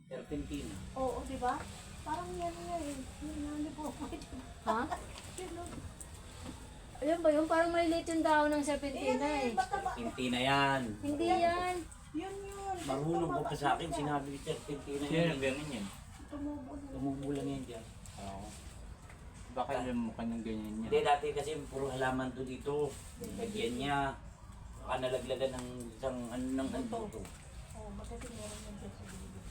Serpentina. Oo, di ba? Parang yan nga eh. Yung nalibong. Ha? Yun, no? Ayun ba yun? Parang maliliit yung dahon ng serpentina eh. Mataba. Serpentina yan. Hindi yan. Yun yun. Marunong ko pa sa akin, sinabi ni Serpentina Sino yan. ang ganun yan? Tumubo na. Tumubulan yan dyan. Oo. Baka yung mukha ng ganyan Hindi, yan. dati kasi puro halaman to dito. Lagyan niya. Baka nalaglagan ng isang ano ng ano to. Oo, magkasi meron yan dyan sa bibig.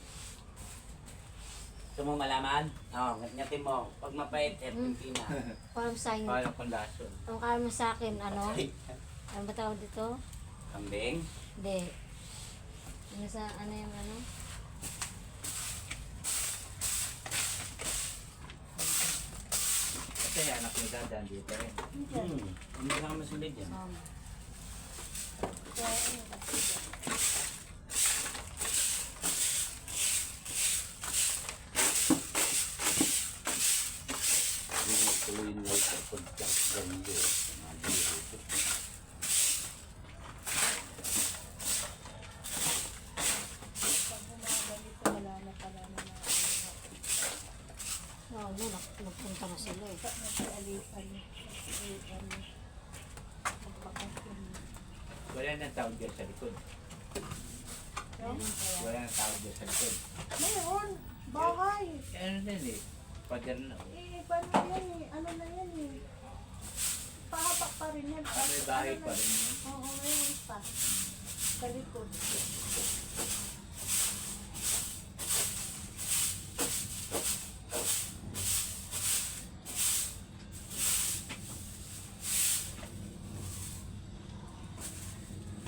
Gusto mo malaman? Oo, ngatin mo. Pag mapait, Serpentina. Parang sign. Parang kondasyon. Ang kaya mo sa akin, ano? Ano ba tawag dito? Kambing. Hindi. Ano sa, ano yung ano? Kasi anak ni Dada, dito rin. Hindi ka masulid yan. Kaya ano, kasi dyan. Tuloy na ito. Pagkas ganyo. Pag gumagalito, wala na pala na Oo, no, nagpunta na sila eh. nagsialipan. Magpakasyon. Wala nang tawag dyan sa likod. Wala nang tawag dyan sa likod. Mayroon! Bahay! Eh, ano din eh. Pader na. Eh, paano yan eh? Ano na yan eh? Pahapak pa rin yan. May bahay Ano pa na- rin yun. Oo, mayroon pa. Sa likod.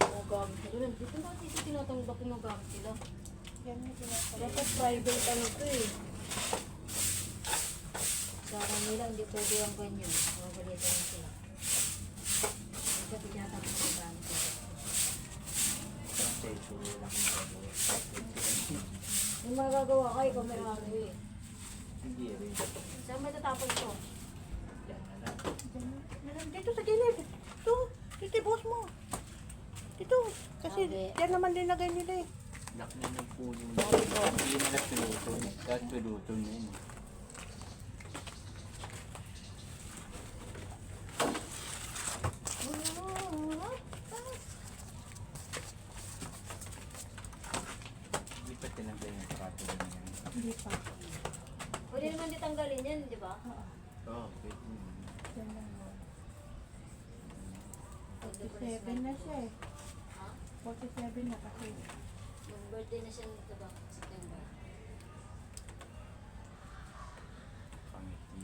Oo, gamit sila. Dito ba dito tinatanggap yung mga gamit sila? Yan yung tinatawag. Dapat private ano to eh. Sa kanila, hindi pwede yung ganyan. Magalitan na sila. Dapat tinatanggap yung gamit sila. Parang sa ito lang yung gagawin. Yung magagawa ka, ikaw may ano eh. Hindi rin. Saan may tatapon to? Yan na lang. Dito sa gilid. Ito. Dito boss mo. Dito. Kasi Sabi. yan naman linagay nila eh. Laki na ng puno na. Hindi na lang piluto. Kahit piluto na yun. Hindi pa tinanggal yung patong na yan. Hindi pa. Pwede naman ditanggalin yan, di ba? Oo, pwede mo. Yan lang yun. Pag-depress 47 na siya eh. Ha? 47 na kasi. Yung birthday na siya nito ba? September. Pangiti.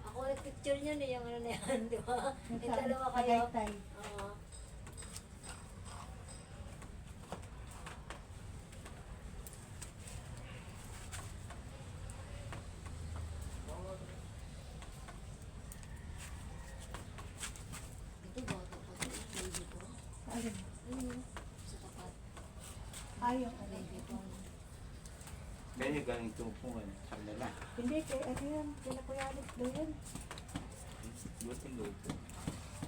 Ako ulit picture niya eh, yung ano na yan, di ba? Yung Nasaan? dalawa kayo. Tagaytay. Oo. Ito ba? Ito pa ito. Baby ko. Ayun. Ayun. Sa tapat. Ayaw. Baby ko. Kaya galing tupungan. Sa kanila. Hindi, kay ano yan. Kaya Kuya Alex daw yan. Buti luto.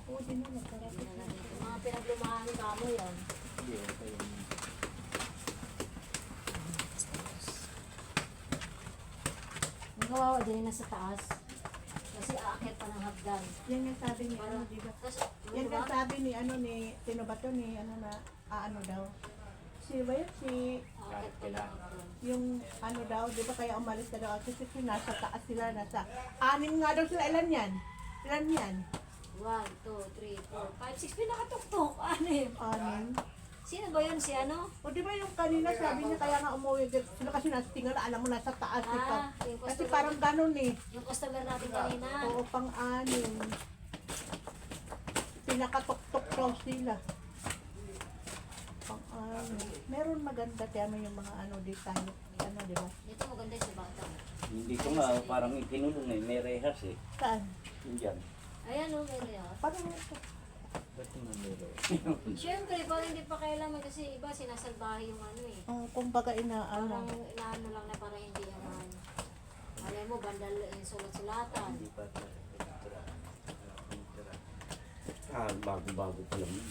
Oo, din na nagkarap. Hindi na lang ito. Mga pinaglumahan ni Kamo yan. Hindi, okay yun. Ang kawawa din na sa taas. Kasi aakyat pa ng hagdan. Yan yung sabi ni ano, Parang, di ba? tapos, Yan diba? yung sabi ni ano ni, sino ba to ni, ano na, ano daw. Si ba yun? Si, Aakyat pa ng hagdan. yung ano daw, di ba kaya umalis na daw. Kasi nasa taas sila, nasa, anim nga daw sila, ilan yan? Ilan yan? 1, 2, 3, 4, 5, 6, pinakatuktok. Anim. Anim. Sino ba yun? Si ano? O di ba yung kanina sabi niya kaya nga umuwi, sila kasi nasa tingala, alam mo nasa taas. di ba? Yung Kasi customer, parang ganun eh. yung customer natin kanina. Oo, pang-anim. Pinakatuktok daw sila. Pang-anim. Meron maganda kaya mo yung mga ano dito, ano di ba? Dito maganda yung sa bata. Hindi ko nga, parang ikinulong eh. May rehas eh. Saan? Yun dyan. Ayan o, meron yan. Parang Ba't yung meron? Siyempre, parang hindi pa kailangan kasi iba sinasalbahe yung ano eh. kumbaga inaano. Parang inaano lang na parang hindi naman. Alam mo, bandal yung sulat-sulatan. Hindi pa. Ah, bago-bago pa lang yun.